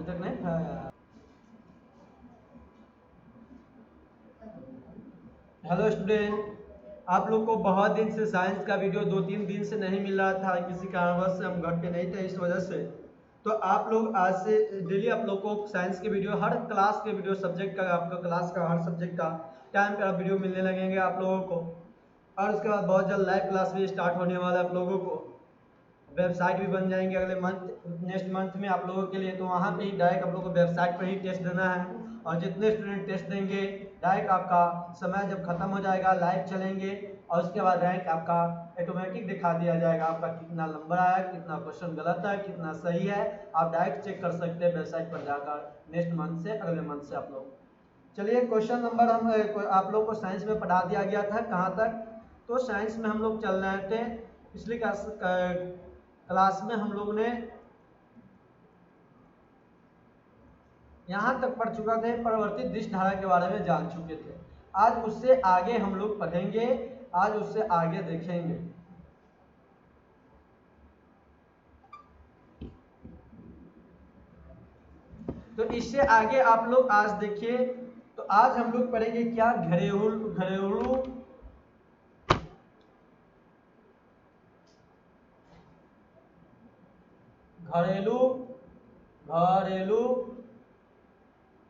तक नहीं था। हेलो स्टूडेंट, आप लोग को बहुत दिन से साइंस का वीडियो 2-3 दिन से नहीं मिल रहा था, किसी कारणवश से हम घर पे नहीं थे, इस वजह से। तो आप लोग आज से डेली आप लोग को साइंस के वीडियो, हर क्लास के वीडियो, सब्जेक्ट का, आपका क्लास का हर सब्जेक्ट का टाइम पर वीडियो मिलने लगेंगे आप लोगों को। और उसके बाद बहुत जल्द लाइव क्लास भी स्टार्ट होने वाला है आप लोगों को। वेबसाइट भी बन जाएंगे अगले मंथ, नेक्स्ट मंथ में आप लोगों के लिए। तो वहाँ पे ही डायरेक्ट आप लोगों को वेबसाइट पर ही टेस्ट देना है, और जितने स्टूडेंट टेस्ट देंगे डायरेक्ट आपका समय जब खत्म हो जाएगा लाइव चलेंगे, और उसके बाद रैंक आपका ऑटोमेटिक दिखा दिया जाएगा, आपका कितना नंबर आया, कितना क्वेश्चन गलत है, कितना सही है, आप डायरेक्ट चेक कर सकते हैं वेबसाइट पर जाकर नेक्स्ट मंथ से, अगले मंथ से आप लोग। चलिए क्वेश्चन नंबर हम आप लोग को साइंस में पढ़ा दिया गया था कहाँ तक। तो साइंस में हम लोग चल रहे थे पिछली क्लास में हम लोग ने यहाँ तक पढ़ चुका थे, परिवर्तित दिश धारा के बारे में जान चुके थे। आज उससे आगे हम लोग पढ़ेंगे, आज उससे आगे देखेंगे। तो इससे आगे आप लोग आज देखिए, तो आज हम लोग पढ़ेंगे क्या, घरेलू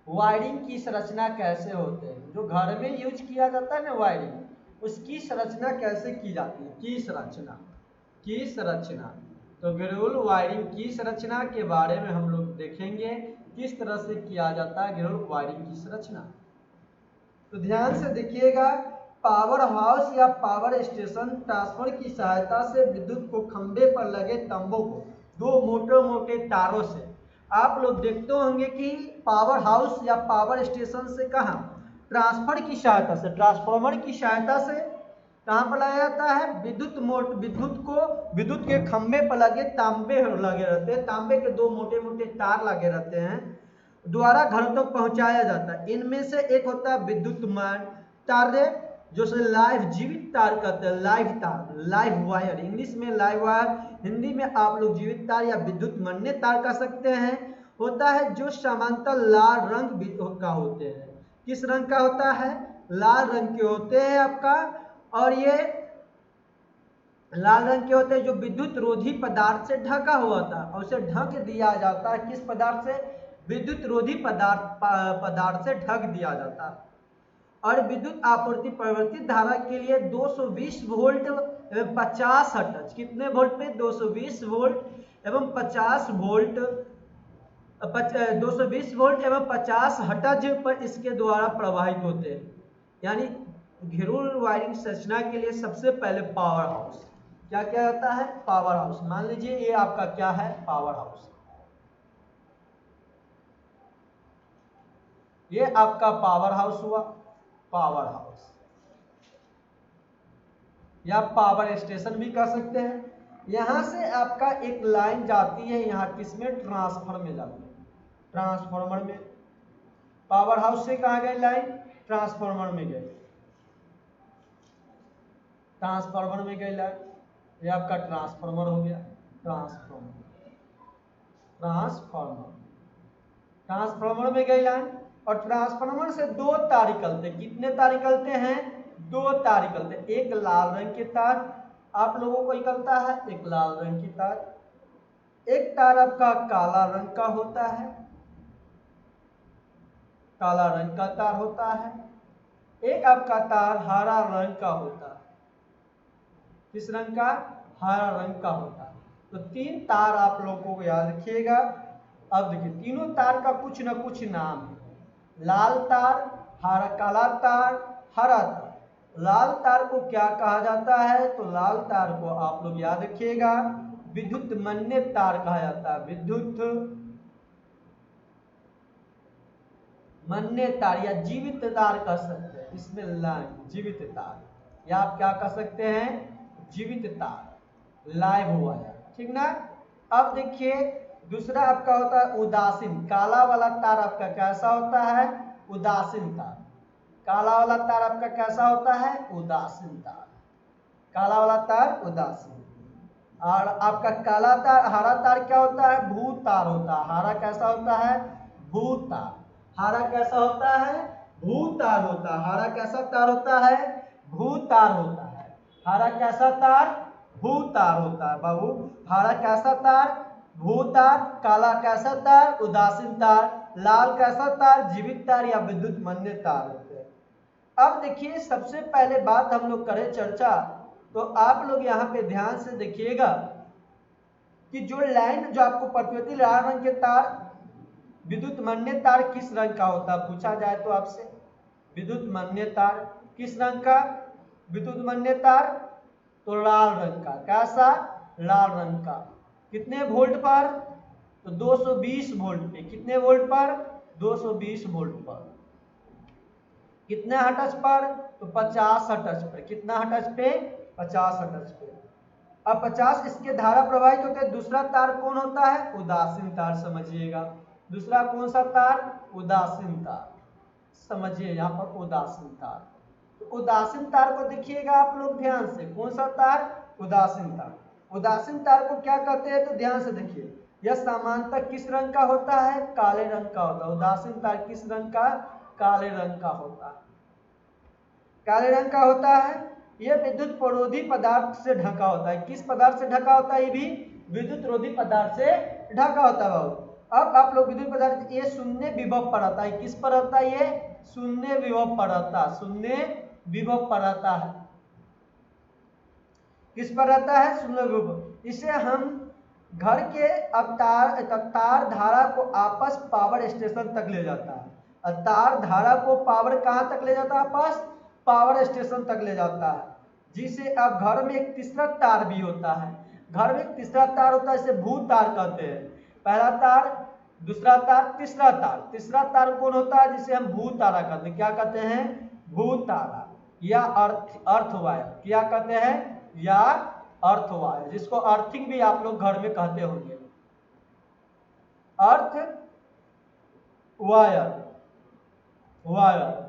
वायरिंग की संरचना कैसे होते हैं। जो घर में यूज किया जाता है ना वायरिंग, उसकी संरचना कैसे की जाती है, की संरचना। तो घरेलू वायरिंग की संरचना के बारे में हम लोग देखेंगे, किस तरह से किया जाता है घरेलू वायरिंग की संरचना। तो ध्यान से देखिएगा, पावर हाउस या पावर स्टेशन ट्रांसफर की सहायता से विद्युत को खंभे पर लगे तंबों को दो मोटे मोटे तारों से, आप लोग देखते होंगे कि पावर हाउस या पावर स्टेशन से कहाँ ट्रांसफर की सहायता से, ट्रांसफार्मर की सहायता से कहाँ पर लाया जाता है, विद्युत के खंभे पर लगे तांबे लगे रहते हैं, तांबे के दो मोटे मोटे तार लगे रहते हैं, द्वारा घर तक पहुंचाया जाता है। इनमें से एक होता है विद्युतमान तार, जो से लाइव जीवित तार कहते हैं, लाइव तार, लाइव वायर, इंग्लिश में लाइव वायर, हिंदी में आप लोग जीवित तार या विद्युतमन्य तार कह सकते हैं। होता है जो समांतर लाल रंग का होते हैं। किस रंग का होता है, लाल रंग के होते हैं आपका, और ये लाल रंग के होते हैं जो विद्युत रोधी पदार्थ से ढका हुआ था, और उसे ढक दिया जाता है किस पदार्थ से, विद्युत रोधी पदार्थ से ढक दिया जाता है। और विद्युत आपूर्ति परिवर्तित धारा के लिए 220 वोल्ट एवं 50 हर्ट्ज, कितने वोल्ट पे, 220 वोल्ट एवं 50 वोल्ट, 220 वोल्ट एवं 50 हर्ट्ज पर इसके द्वारा प्रवाहित होते हैं। यानी घरेलू वायरिंग संरचना के लिए सबसे पहले पावर हाउस, क्या क्या होता है, पावर हाउस। मान लीजिए ये आपका क्या है, पावर हाउस, ये आपका पावर हाउस हुआ, पावर हाउस या पावर स्टेशन भी कह सकते हैं। यहां से आपका एक लाइन जाती है, यहां किसमें, ट्रांसफार्मर में जाती है, ट्रांसफार्मर में। पावर हाउस से कहां गई लाइन, ट्रांसफार्मर में गई, ट्रांसफार्मर में गई लाइन, ये आपका ट्रांसफार्मर हो गया, ट्रांसफार्मर, ट्रांसफार्मर, ट्रांसफार्मर में गई लाइन। और ट्रांसफार्मर से दो तार निकलते, कितने तार निकलते हैं, दो तार निकलते, एक लाल रंग के तार आप लोगों को निकलता है, एक लाल रंग की तार, एक तार आपका काला रंग का होता है, काला रंग का तार होता है, एक आपका तार हरा रंग का होता है, किस रंग का, हरा रंग का होता है। तो तीन तार आप लोगों को याद रखिएगा। अब देखिए तीनों तार का कुछ ना कुछ नाम है, लाल तार, हरा, काला तार, हरा तार। लाल तार को क्या कहा जाता है, तो लाल तार को आप लोग याद रखिएगा विद्युतमन्य तार कहा जाता है, विद्युत मन्य तार या जीवित तार कह सकते हैं, इसमें लाइन जीवित तार, या आप क्या कह सकते हैं, जीवित तार, लाइव हुआ है, ठीक ना। अब देखिए दूसरा आपका होता है उदासीन, काला वाला तार आपका कैसा होता है, उदासीन तार, काला वाला तार आपका कैसा होता है, उदासीन तार, काला वाला तार उदासीन। और आपका काला तार, हरा तार क्या होता है? भू तार होता है। हरा कैसा होता है? भू तार। हरा कैसा होता है? भू तार होता है। हरा कैसा तार होता है? भू तार होता है। हरा कैसा तार? भू तार होता है बाबू। हरा कैसा तार? भू तार। काला कैसा तार? उदासीन तार। लाल कैसा तार? जीवित तार या विद्युत मन्य तार होते हैं। अब देखिए, सबसे पहले बात हम लोग करें चर्चा, तो आप लोग यहाँ पे ध्यान से देखिएगा कि जो लाइन जो आपको प्रतिवर्ती लाल रंग के तार, विद्युत मन्य तार किस रंग का होता है पूछा जाए तो आपसे। विद्युत मन्य तार किस रंग का? विद्युत मन्य तार तो लाल रंग का। कैसा? लाल रंग का। कितने वोल्ट पर? तो 220 वोल्ट पे। कितने वोल्ट पर? 220 वोल्ट पर। कितने हर्ट्ज पर? तो 50 हर्ट्ज पर। कितना हर्ट्ज पे? 50 हर्ट्ज पे। अब 50 इसके धारा प्रवाहित होते हैं। दूसरा तार कौन होता है? उदासीन तार। समझिएगा, दूसरा कौन सा तार? उदासीन तार। समझिए यहाँ पर उदासीन तार। तो उदासीन तार को देखिएगा आप लोग ध्यान से। कौन सा तार? उदासीन तार। उदासीन तार को क्या कहते हैं? तो ध्यान से देखिए, यह सामान्यतः किस रंग का होता है? काले रंग का होता है। उदासीन तार किस रंग का? काले रंग का होता है। काले रंग का होता है। यह विद्युत प्रतिरोधी पदार्थ से ढका होता है। किस पदार्थ से ढका होता है? ये भी विद्युत रोधी पदार्थ से ढका होता है बाबू। अब आप लोग विद्युत पदार्थ, ये शून्य विभव पर रहता है। किस पर रहता है? ये शून्य विभव पर रहता है। शून्य विभव पर रहता है। किस पर रहता है? शून्य विभव। इसे हम घर के तार धारा को आपस पावर स्टेशन तक ले जाता है। तार धारा को पावर कहां तक ले जाता है? आपस पावर स्टेशन तक ले जाता है। जिसे अब घर में एक तीसरा तार भी होता है। घर में एक तीसरा तार होता है, इसे भू तार कहते हैं। पहला तार, दूसरा तार, तीसरा तार। तीसरा तार कौन होता है? जिसे हम भू तारा कहते हैं। क्या कहते हैं? भू तारा या अर्थ वायर। क्या कहते हैं? या अर्थ वायर, जिसको अर्थिंग भी आप लोग घर में कहते होंगे। Earth wire, wire.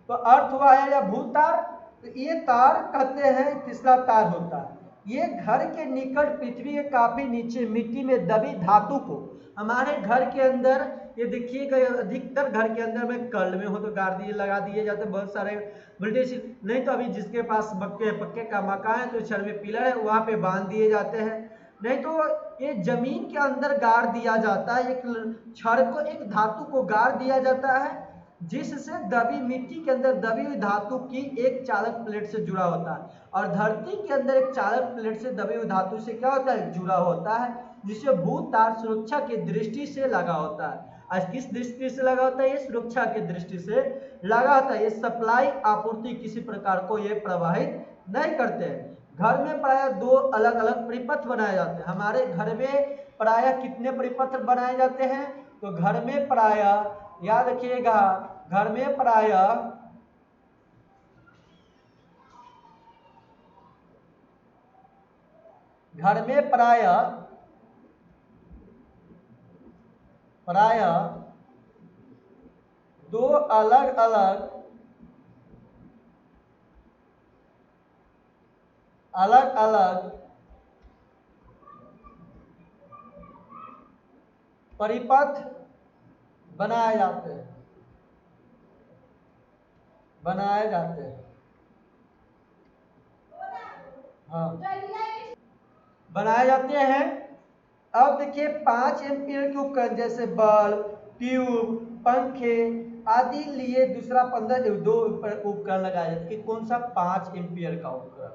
तो अर्थ वायर या भू तार, तो ये तार कहते हैं तीसरा तार होता है। ये घर के निकट पृथ्वी के काफी नीचे मिट्टी में दबी धातु को हमारे घर के अंदर, ये देखिएगा अधिकतर घर के अंदर में कल में हो तो गाड़ दिए लगा दिए जाते बहुत सारे वोल्टेज। नहीं तो अभी जिसके पास पक्के का मकान है तो छड़ में पिलर है वहां पे बांध दिए जाते हैं। नहीं तो ये जमीन के अंदर गाड़ दिया जाता है। एक छड़ को, एक धातु को गाड़ दिया जाता है, जिससे दबी मिट्टी के अंदर दबी हुई धातु की एक चालक प्लेट से जुड़ा होता है। और धरती के अंदर एक चालक प्लेट से दबी हुई धातु से क्या होता है? जुड़ा होता है, जिसे भू तार सुरक्षा की दृष्टि से लगा होता है। आज किस दृष्टि से लगा होता है? ये सुरक्षा की दृष्टि से लगा होता है। ये सप्लाई आपूर्ति किसी प्रकार को ये प्रभावित नहीं करते हैं। घर में प्रायः दो अलग अलग परिपथ बनाए जाते हैं। हमारे घर में प्रायः कितने परिपथ बनाए जाते हैं? तो घर में प्रायः, याद रखिएगा, घर में प्रायः दो अलग अलग परिपथ बनाए जाते हैं। हाँ, बनाए जाते हैं। अब देखिए 5 एम्पीयर के उपकरण जैसे बल्ब, ट्यूब, पंखे आदि लिए दूसरा 2 उपकरण लगाए जाते हैं। कि कौन सा? 5 एम्पीयर का उपकरण।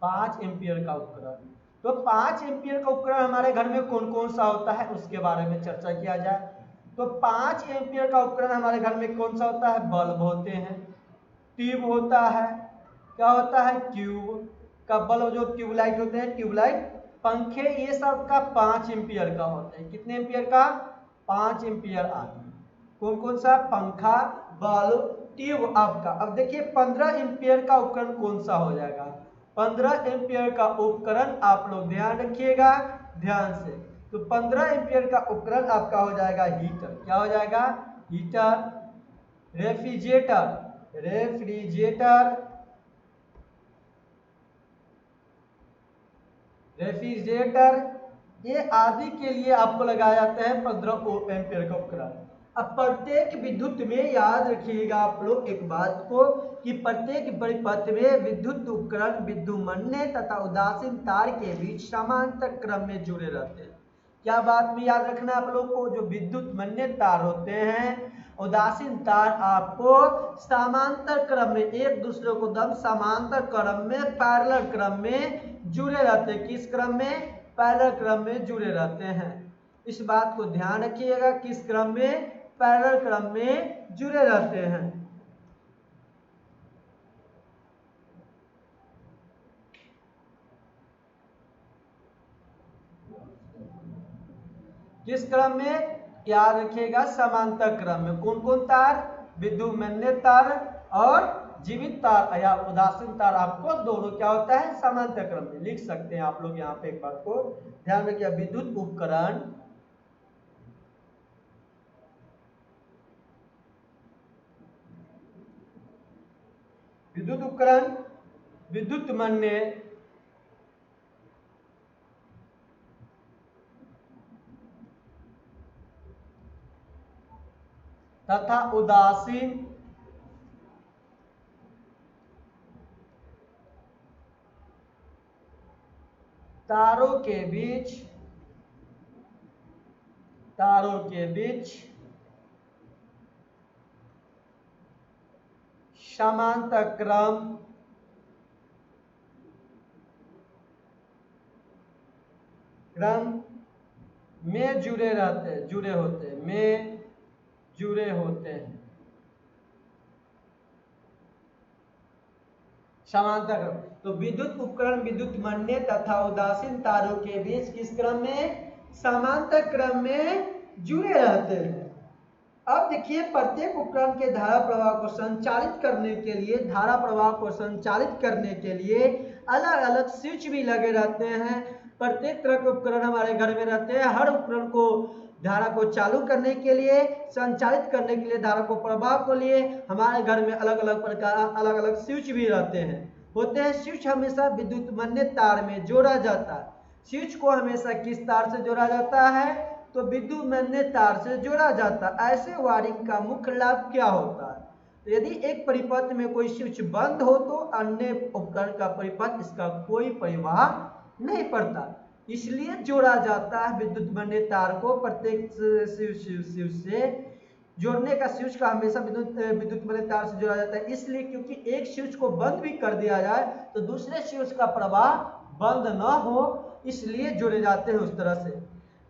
5 एम्पीयर का उपकरण। तो 5 एम्पीयर का उपकरण हमारे घर में कौन कौन सा होता है उसके बारे में चर्चा किया जाए। तो 5 एम्पीयर का उपकरण हमारे घर में कौन सा होता है? बल्ब होते हैं, ट्यूब होता है, क्या होता है? ट्यूब का बल्ब, जो ट्यूबलाइट होते हैं, ट्यूबलाइट, पंखे, ये सब का 5 एम्पीयर का होते हैं। कितने एम्पीयर का? 5 एम्पीयर आदि। कौन कौन सा? पंखा, बल्ब, ट्यूब आपका। अब देखिए 15 एम्पीयर का उपकरण कौन सा हो जाएगा? 15 एम्पीयर का उपकरण आप लोग ध्यान रखिएगा ध्यान से। तो 15 एम्पीयर का उपकरण आपका हो जाएगा हीटर। क्या हो जाएगा? हीटर। रेफ्रिजरेटर, रेफ्रिजरेटर, ये आदि के लिए आपको लगाया जाता है 15 एम्पीयर का उपकरण। अब प्रत्येक विद्युत में याद रखिएगा आप लोग एक बात को कि प्रत्येक परिपथ में विद्युत उपकरण विद्युमन्य तथा उदासीन तार के बीच समांतर क्रम में जुड़े रहते हैं। क्या बात में याद रखना आप लोग को, जो विद्युत मन्य तार होते हैं, उदासीन तार आपको समांतर क्रम में एक दूसरे को दम समांतर क्रम में पैरेलल क्रम में जुड़े रहते हैं। किस क्रम में? पैरेलल क्रम में जुड़े रहते हैं। इस बात को ध्यान रखिएगा, किस क्रम में? पैरेलल क्रम में जुड़े रहते हैं। किस क्रम में? याद रखिएगा, समांतर क्रम में। कौन कौन तार? विद्युमन्य तार और जीवित तार या उदासीन तार, आपको दोनों क्या होता है? समांतर क्रम में। लिख सकते हैं आप लोग यहाँ पे एक बात को ध्यान रखिए, विद्युत उपकरण विद्युतमन्य तथा उदासीन तारों के बीच समांतर क्रम में जुड़े होते हैं। समांतर क्रम, तो विद्युत उपकरण विद्युतमन्य तथा उदासीन तारों के बीच किस क्रम में? समांतर क्रम में जुड़े रहते हैं। अब देखिए, प्रत्येक उपकरण के धारा प्रवाह को संचालित करने के लिए अलग अलग स्विच भी लगे रहते हैं। प्रत्येक तरह के उपकरण हमारे घर में रहते हैं। हर उपकरण को धारा को चालू करने के लिए, संचालित करने के लिए, धारा को प्रवाह को लिए हमारे घर में अलग अलग प्रकार अलग अलग स्विच भी रहते हैं। स्विच हमेशा विद्युतमन्य तार में जोड़ा जाता है। स्विच को हमेशा किस तार से जोड़ा जाता है? तो विद्युतमन्य तार से जोड़ा जाता है। ऐसे वायरिंग का मुख्य लाभ क्या होता है? तो यदि एक परिपथ में कोई स्विच बंद हो तो अन्य उपकरण का परिपथ इसका कोई प्रभाव नहीं पड़ता, इसलिए जोड़ा जाता है विद्युतमन्य तार को। प्रत्येक स्विच से जोड़ने का स्विच का हमेशा विद्युतमन्य तार से जोड़ा जाता है, इसलिए क्योंकि एक स्विच को बंद भी कर दिया जाए तो दूसरे स्विच का प्रवाह बंद न हो, इसलिए जोड़े जाते हैं उस तरह से।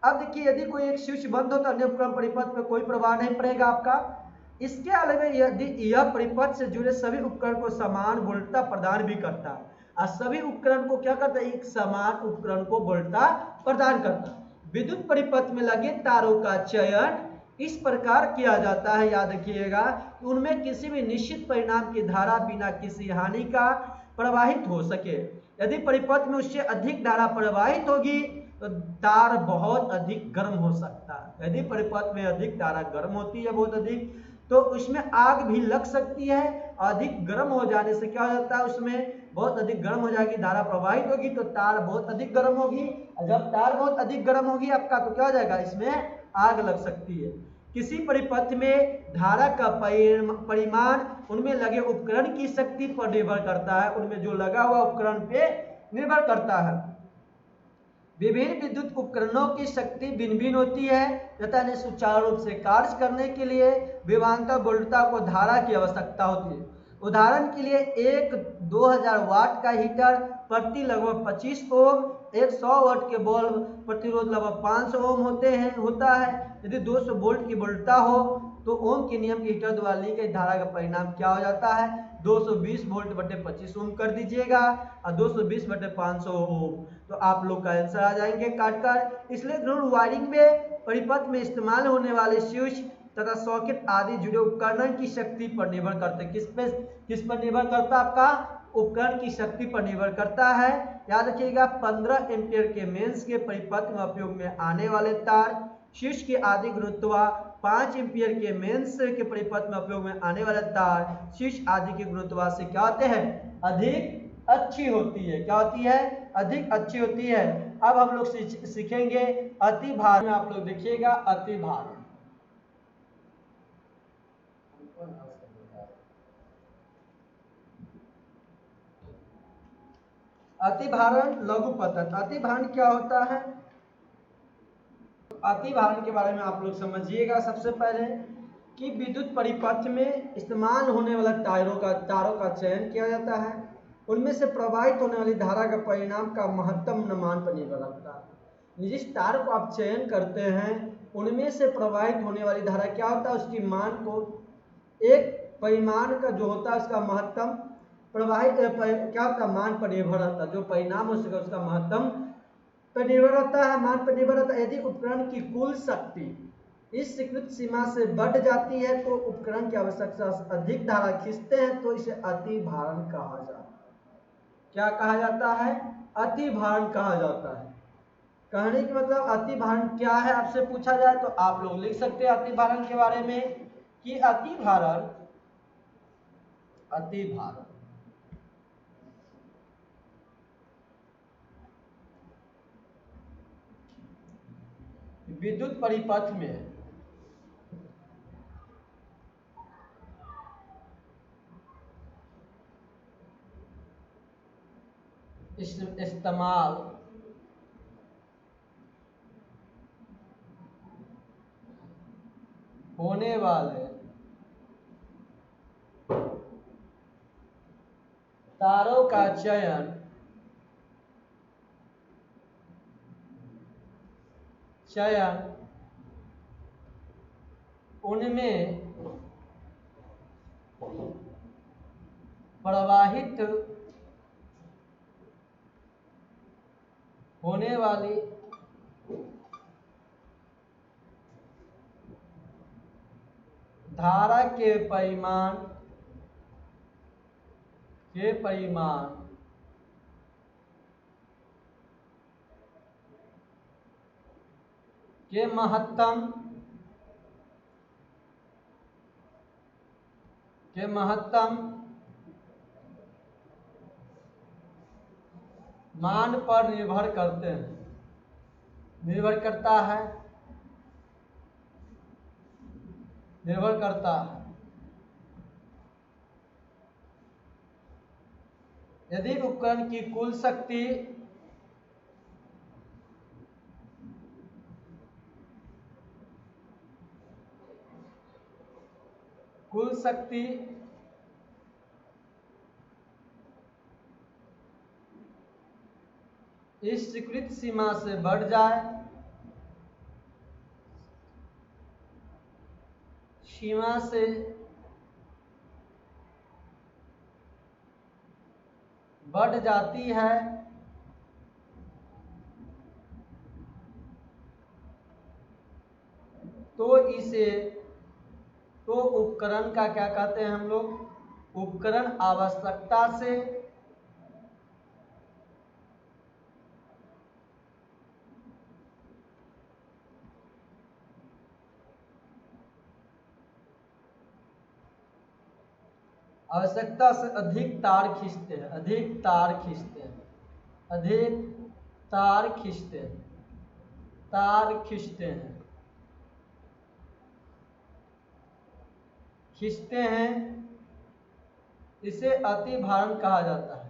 अब देखिए, यदि कोई एक स्विच बंद हो तो अन्य उपकरण परिपथ में कोई प्रभाव नहीं पड़ेगा आपका। इसके अलावा यदि यह परिपथ से जुड़े सभी उपकरण को समान वोल्टता प्रदान भी करता है, और सभी उपकरण को क्या करता है? एक समान उपकरण को वोल्टता प्रदान करता है। विद्युत परिपथ में लगे तारों का चयन इस प्रकार किया जाता है, याद रखिएगा, कि उनमें किसी भी निश्चित परिणाम की धारा बिना किसी हानि का प्रवाहित हो सके। यदि परिपथ में उससे अधिक धारा प्रवाहित होगी तो तार बहुत अधिक गर्म हो सकता है। यदि परिपथ में अधिक धारा गर्म होती है बहुत अधिक, तो उसमें आग भी लग सकती है। अधिक गर्म हो जाने से क्या हो जाता है? उसमें बहुत अधिक गर्म हो जाएगी, धारा प्रवाहित होगी तो तार बहुत अधिक गर्म होगी। जब तार बहुत अधिक गर्म होगी आपका, तो क्या हो जाएगा? इसमें आग लग सकती है। किसी परिपथ में धारा का परिमाण उनमें लगे उपकरण की शक्ति पर निर्भर करता है, उनमें जो लगा हुआ उपकरण पे निर्भर करता है। विभिन्न विद्युत उपकरणों की शक्ति भिन्न भिन्न होती है तथा इन्हें सुचारू रूप से कार्य करने के लिए विभवांतर वोल्टता को धारा की आवश्यकता होती है। उदाहरण के लिए एक 2000 वाट का हीटर प्रति लगभग 25 ओम, एक 100 वाट के बल्ब प्रतिरोध लगभग 500 ओम होता है। यदि 200 वोल्ट की वोल्टता हो तो ओम के नियम के हीटर द्वारा ली गई धारा का परिणाम क्या हो जाता है? 220 वोल्ट बटे 25 ओम कर दीजिएगा और 220 बटे 500 ओम, तो आप लोग का आंसर आ जाएंगे काटकर। इसलिए ध्रुव वायरिंग में परिपथ में इस्तेमाल होने वाले स्विच तथा सॉकेट आदि जुड़े उपकरण की शक्ति पर निर्भर करते हैं। किस पर निर्भर करता है? आपका उपकरण की शक्ति पर निर्भर करता है। याद रखिएगा, 15 एम्पीयर के मेंस के परिपथ में उपयोग में आने वाले तार स्विच के आदि गुरुत्वा, 5 एम्पीयर के मेंस के परिपथ में उपयोग में आने वाले तार स्विच आदि के गुरुत्वा से क्या होते हैं? अच्छी होती है। क्या होती है? अधिक अच्छी होती है। अब हम लोग सीखेंगे अति भारण में। आप लोग देखिएगा अति भारण। अति भारण लघु पतन। अति भारण क्या होता है? अति भारण के बारे में आप लोग समझिएगा सबसे पहले कि विद्युत परिपथ में इस्तेमाल होने वाला तारों का चयन किया जाता है। उनमें से प्रवाहित होने वाली धारा का परिणाम का महत्तम मान पर निर्भर रखता है। जिस तार को आप चयन करते हैं उनमें से प्रवाहित होने वाली धारा क्या होता है, उसकी मान को एक परिमाण का जो होता है उसका महत्तम प्रवाहित क्या होता है, मान पर निर्भर रहता है। जो परिणाम हो सके उसका महत्तम पर निर्भर रहता है, मान पर निर्भर रहता है। यदि उपकरण की कुल शक्ति इस स्वीकृत सीमा से बढ़ जाती है तो उपकरण की आवश्यकता से अधिक धारा खींचते हैं तो इसे अति भारण कहा जाता है। क्या कहा जाता है? अति भारण कहा जाता है। कहने की मतलब अति भारण क्या है आपसे पूछा जाए तो आप लोग लिख सकते हैं अति भारण के बारे में कि अति भारण विद्युत परिपथ में इस्तेमाल होने वाले तारों का चयन उनमें प्रवाहित होने वाली धारा के परिमाण के महत्तम मान पर निर्भर करता है। यदि उपकरण की कुल शक्ति इस स्वीकृत सीमा से बढ़ जाए बढ़ जाती है तो उपकरण का क्या कहते हैं हम लोग? उपकरण आवश्यकता से अधिक तार खींचते हैं। इसे अति भारण कहा जाता है।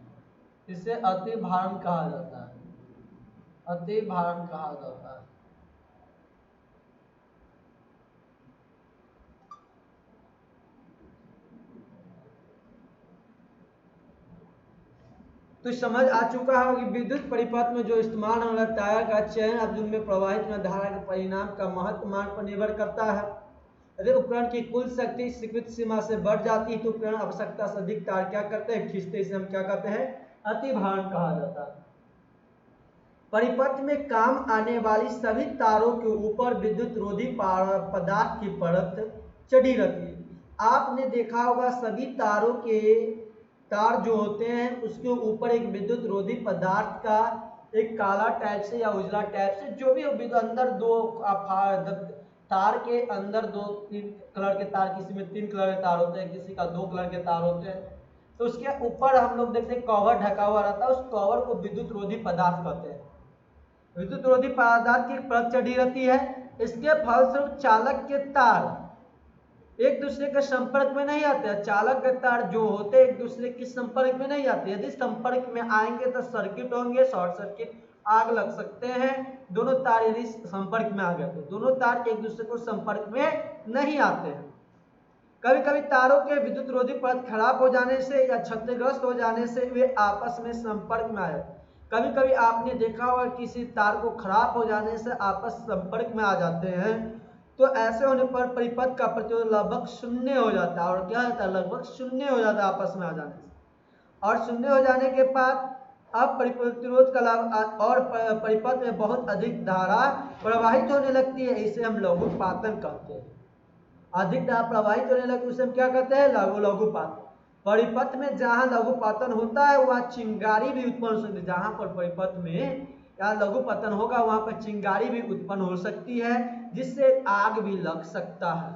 तो समझ आ चुका है कि विद्युत परिपथ में जो इस्तेमाल होने वाला तार का चयन अब उनमें प्रवाहित में धारा के परिणाम का महत्व मान पर निर्भर करता है। यदि उपकरण की कुल शक्ति स्वीकृत सीमा से बढ़ जाती है तो उपकरण आवश्यकता से अधिक तार क्या करते हैं? खींचते। इसे हम क्या कहते हैं? अति भारण कहा जाता है। परिपथ में काम आने वाली सभी तारों के ऊपर विद्युत रोधी पदार्थ की परत चढ़ी रहती है। आपने देखा होगा सभी तार जो होते हैं उसके ऊपर एक विद्युत रोधी पदार्थ का एक काला टाइप से या उजला टाइप से जो भी अंदर तार के अंदर 2-3 कलर के तार, किसी में 3 कलर के तार होते हैं, किसी का 2 कलर के तार होते हैं। तो उसके ऊपर हम लोग देखते हैं कवर ढका हुआ रहता है, उस कवर को विद्युत रोधी पदार्थ कहते हैं। विद्युत रोधी पदार्थ की परत चढ़ी रहती है। इसके फलस्वरूप चालक के तार एक दूसरे के संपर्क में नहीं आते हैं। चालक के तार जो होते हैं एक दूसरे के संपर्क में नहीं आते। यदि संपर्क में आएंगे तो सर्किट होंगे, शॉर्ट सर्किट, आग लग सकते हैं। दोनों तार यदि संपर्क में आ गए तो दोनों तार एक दूसरे को संपर्क में नहीं आते हैं। कभी कभी तारों के विद्युत रोधी परत खराब हो जाने से या क्षतिग्रस्त हो जाने से वे आपस में संपर्क में आ जाते हैं। कभी कभी आपने देखा होगा किसी तार को खराब हो जाने से आपस संपर्क में आ जाते हैं, तो ऐसे होने पर परिपथ का प्रतिरोध लगभग शून्य हो जाता है। और क्या होता है, लगभग शून्य हो जाता है आपस में आ जाने से। और शून्य हो जाने के बाद अब प्रतिरोध का लाभ और परिपथ में बहुत अधिक धारा प्रवाहित होने लगती है। इसे हम लघुपातन कहते हैं। अधिक धारा प्रवाहित होने लगती है उसे हम क्या कहते हैं, लघुपातन। परिपथ में जहां लघुपातन होता है वहां चिंगारी भी उत्पन्न हो सकती है। जहां पर परिपथ में या लघुपतन होगा वहां पर चिंगारी भी उत्पन्न हो सकती है, जिससे आग भी लग सकता है।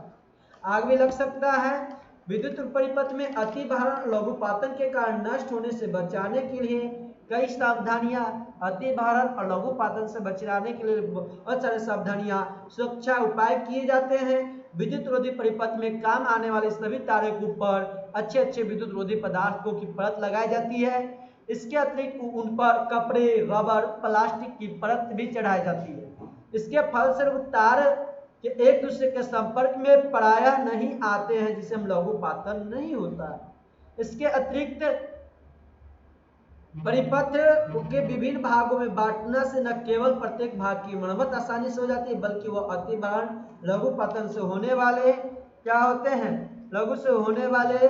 आग भी लग सकता है। विद्युत परिपथ में अति भारण लघुपातन के कारण नष्ट होने से बचाने के लिए कई सावधानियां, अति भारण और लघुपातन से बचाने के लिए बहुत सारे सावधानियां, सुरक्षा उपाय किए जाते हैं। विद्युत रोधी परिपथ में काम आने वाले सभी तारों के ऊपर अच्छे विद्युत रोधी पदार्थों की परत लगाई जाती है। इसके अतिरिक्त उन पर कपड़े, रबर, प्लास्टिक की परत भी चढ़ाई जाती है। इसके फलस्वरूप तार के एक दूसरे के संपर्क में प्रायः नहीं आते हैं, जिसे हम लघुपातन नहीं होता है। इसके अतिरिक्त परिपथ के विभिन्न भागों में बांटने से न केवल प्रत्येक भाग की मरम्मत आसानी से हो जाती है, बल्कि वह अति भारण लघुपतन से होने वाले क्या होते हैं, लघु से होने वाले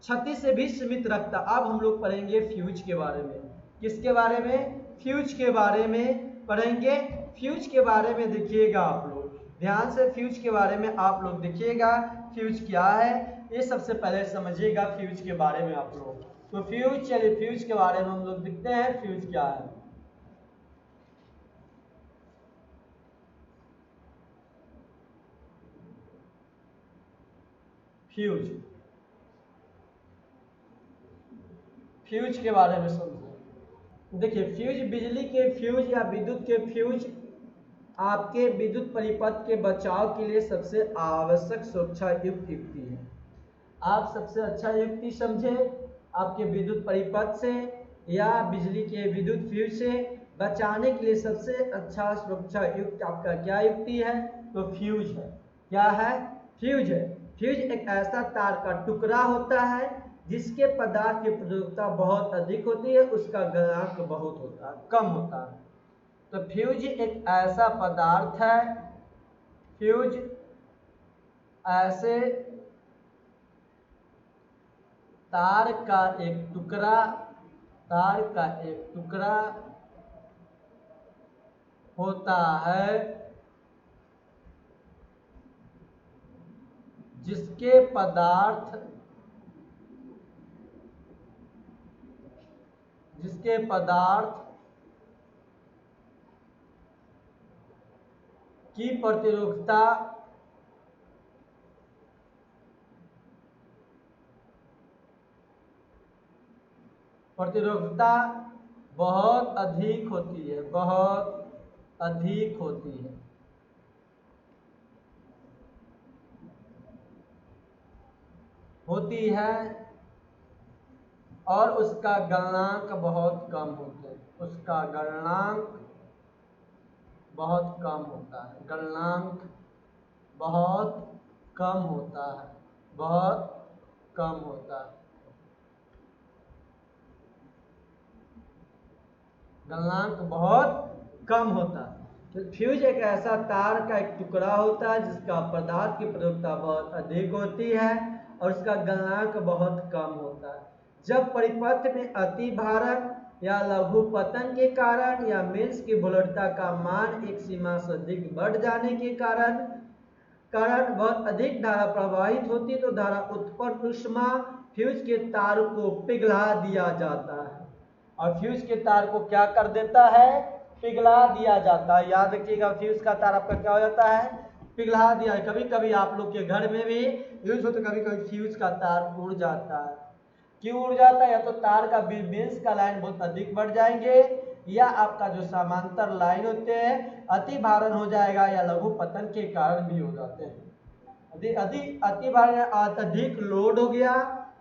क्षति से भी सीमित रखता। अब हम लोग पढ़ेंगे फ्यूज के बारे में। किसके बारे में, फ्यूज के बारे में पढ़ेंगे। फ्यूज के बारे में देखिएगा आप लोग ध्यान से, फ्यूज के बारे में आप लोग देखिएगा फ्यूज क्या है ये सबसे पहले समझिएगा फ्यूज के बारे में आप लोग। तो फ्यूज, चलिए फ्यूज के बारे में हम लोग देखते हैं फ्यूज क्या है। फ्यूज, फ्यूज के बारे में समझो। देखिए फ्यूज बिजली के फ्यूज या विद्युत के फ्यूज आपके विद्युत परिपथ के बचाव के लिए सबसे आवश्यक सुरक्षा युक्त युक्ति है। आप सबसे अच्छा युक्ति समझे आपके विद्युत परिपथ से या बिजली के विद्युत फ्यूज से बचाने के लिए सबसे अच्छा सुरक्षा युक्त आपका क्या युक्ति है, तो फ्यूज है। क्या है, फ्यूज है। फ्यूज एक ऐसा तार का टुकड़ा होता है जिसके पदार्थ की प्रयोज्यता बहुत अधिक होती है, उसका गलनांक बहुत होता है, कम होता है। तो फ्यूज एक ऐसा पदार्थ है, फ्यूज ऐसे तार का एक टुकड़ा, तार का एक टुकड़ा होता है जिसके पदार्थ की प्रतिरोधकता बहुत अधिक होती है, बहुत अधिक होती है। और उसका गलनांक बहुत कम होता है, उसका गलनांक बहुत कम होता है, गलनांक बहुत कम होता है, बहुत कम होता है, गलनांक बहुत कम होता है। तो फ्यूज एक ऐसा तार का एक टुकड़ा होता है जिसका पदार्थ की प्रयोज्यता बहुत अधिक होती है और उसका गलनांक बहुत कम होता है। जब परिपथ में अति भारण या लघुपतन के कारण या मेंस की वोल्टता का मान एक सीमा से अधिक बढ़ जाने के कारण बहुत अधिक धारा प्रवाहित होती है, तो धारा उत्पन्न ऊष्मा फ्यूज के तार को पिघला दिया जाता है। और फ्यूज के तार को क्या कर देता है, पिघला दिया जाता है। याद रखिएगा फ्यूज का तार आपका क्या हो जाता है, पिघला दिया। कभी कभी आप लोग के घर में भी यूज हो तो कभी कभी फ्यूज का तार उड़ जाता है। क्यों उड़ जाता है? या तो तार का बेस का लाइन बहुत अधिक बढ़ जाएंगे, या आपका जो समांतर लाइन होते हैं अति भारण हो जाएगा, या लघु पतन के कारण भी हो जाते हैं। अति भारण अत्यधिक लोड हो गया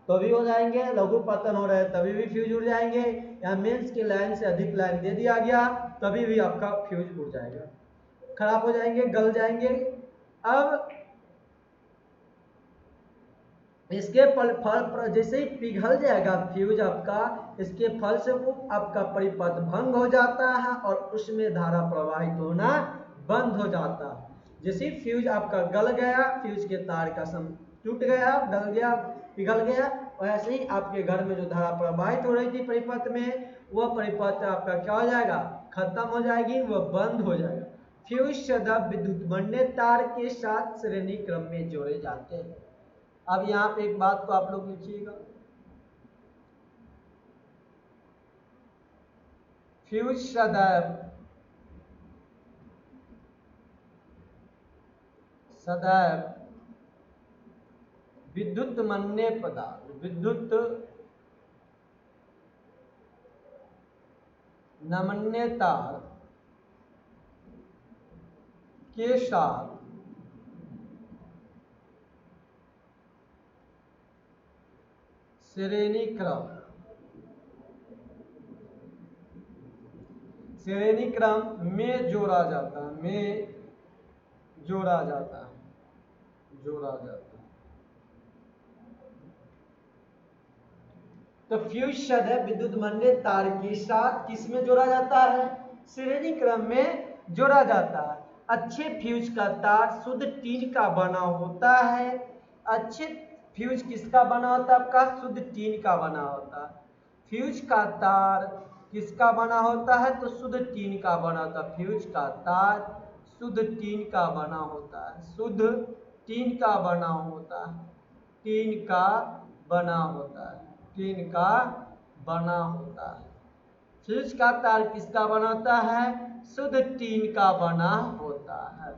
तो भी हो जाएंगे, लघु पतन हो रहा है तभी भी फ्यूज उड़ जाएंगे, या मेंस की लाइन से अधिक लाइन दे दिया गया तभी भी आपका फ्यूज उड़ जाएगा, खराब हो जाएंगे, गल जाएंगे। अब इसके फल जैसे ही पिघल जाएगा फ्यूज आपका, इसके फल से आपका परिपथ भंग हो जाता है और उसमें धारा प्रवाहित होना बंद हो जाता है। जैसे फ्यूज आपका गल गया, फ्यूज के तार का सम टूट गया, गल गया, पिघल गया, वैसे ही आपके घर में जो धारा प्रवाहित हो रही थी परिपथ में, वह परिपथ आपका क्या हो जाएगा? खत्म हो जाएगी, वह बंद हो जाएगा। फ्यूज सदा विद्युत मन्य तार के साथ श्रेणी क्रम में जोड़े जाते हैं। अब यहाँ पे एक बात को आप लोग लिखिएगा, फ्यूज सदैव विद्युत मन्य पदार्थ, विद्युत नमन्य तार के साथ श्रेणी क्रम में जोड़ा जाता है, में जोड़ा जाता है। तो फ्यूज सदैव विद्युत मन्य तार के साथ किस में जोड़ा जाता है? श्रेणी क्रम में जोड़ा जाता है। अच्छे फ्यूज का तार शुद्ध टीन का बना होता है। अच्छे फ्यूज किसका बना होता है? आपका शुद्ध टीन का बना होता है। फ्यूज का तार किसका बना होता है? तो शुद्ध टीन का बना होता है। फ्यूज का तार शुद्ध टीन का बना होता है, शुद्ध टीन का बना होता है, टीन का बना होता है, टीन का बना होता है। फ्यूज का तार किसका बना होता है? शुद्ध टीन का बना होता है।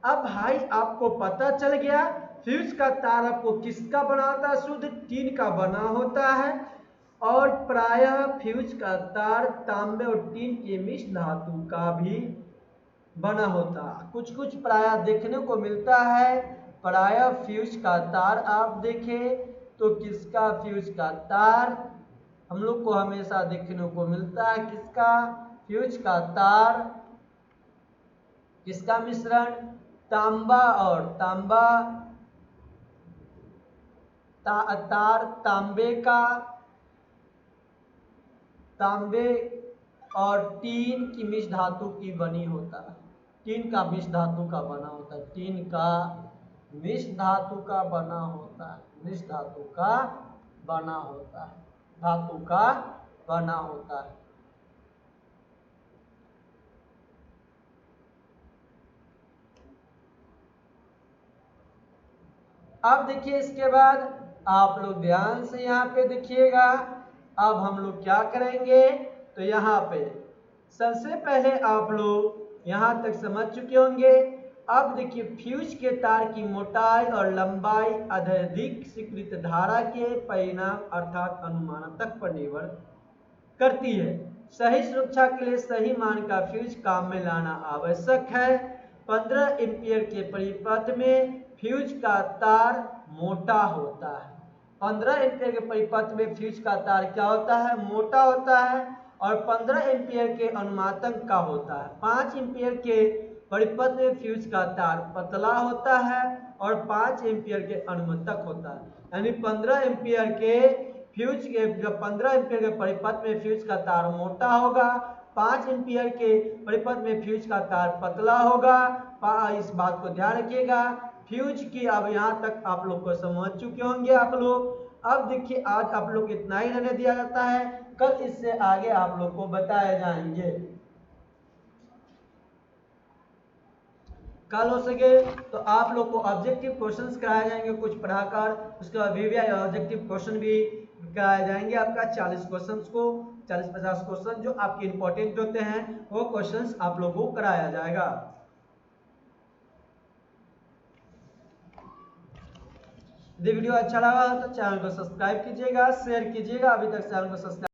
अब भाई आपको पता चल गया फ्यूज का तार आपको किसका बना होता है? शुद्ध टीन का बना होता है। और प्रायः फ्यूज का तार तांबे और टीन के मिश्र धातु का भी बना होता है। कुछ कुछ प्रायः देखने को मिलता है। प्रायः फ्यूज का तार आप देखें तो किसका फ्यूज का तार हम लोग को हमेशा देखने को मिलता है? किसका? फ्यूज का तार किसका मिश्रण? तांबा और तांबा तार तांबे का, तांबे और टीन की मिश्र धातु की बनी होता है। टीन का मिश्र धातु का बना होता है, टीन का मिश्र धातु का बना होता है, मिश्र धातु का बना होता है, धातु का बना होता है। अब देखिए इसके बाद आप लोग ध्यान से यहाँ पे देखिएगा। अब हम लोग क्या करेंगे? तो यहाँ पे सबसे पहले आप लोग यहाँ तक समझ चुके होंगे। अब देखिए फ्यूज के तार की मोटाई और लंबाई अत्यधिक स्वीकृत धारा के परिणाम अर्थात अनुमानक पर निर्भर करती है। सही सुरक्षा के लिए सही मान का फ्यूज काम में लाना आवश्यक है। 15 एम्पियर के परिपथ में फ्यूज का तार मोटा होता है। 15 एम्पियर के परिपथ में फ्यूज का तार क्या होता है? मोटा होता है। और 15 एम्पियर के अनुमातंक का होता है। 5 एम्पियर के परिपथ में फ्यूज का तार पतला होता है और 5 एम्पियर के अनुमातक होता है। यानी 15 एम्पियर के फ्यूज के 15 एम्पियर के परिपथ में फ्यूज का तार मोटा होगा, 5 एम्पियर के परिपथ में फ्यूज का तार पतला होगा। इस बात को ध्यान रखिएगा। फ्यूज की अब यहाँ तक आप लोग को समझ चुके होंगे आप लोग। अब देखिए आज आप लोग इतना ही रहने दिया जाता है, कल इससे आगे आप लोग को बताए जाएंगे। कल हो सके तो आप लोग को ऑब्जेक्टिव क्वेश्चंस कराए जाएंगे कुछ पढ़ाकर, उसके बाद वीवीआई ऑब्जेक्टिव क्वेश्चन भी कराए जाएंगे आपका 40 क्वेश्चंस को, 40-50 क्वेश्चन जो आपके इंपॉर्टेंट होते हैं वो क्वेश्चंस आप लोगों को कराया जाएगा। यदि वीडियो अच्छा लगा तो चैनल को सब्सक्राइब कीजिएगा, शेयर कीजिएगा, अभी तक चैनल को सब्सक्राइब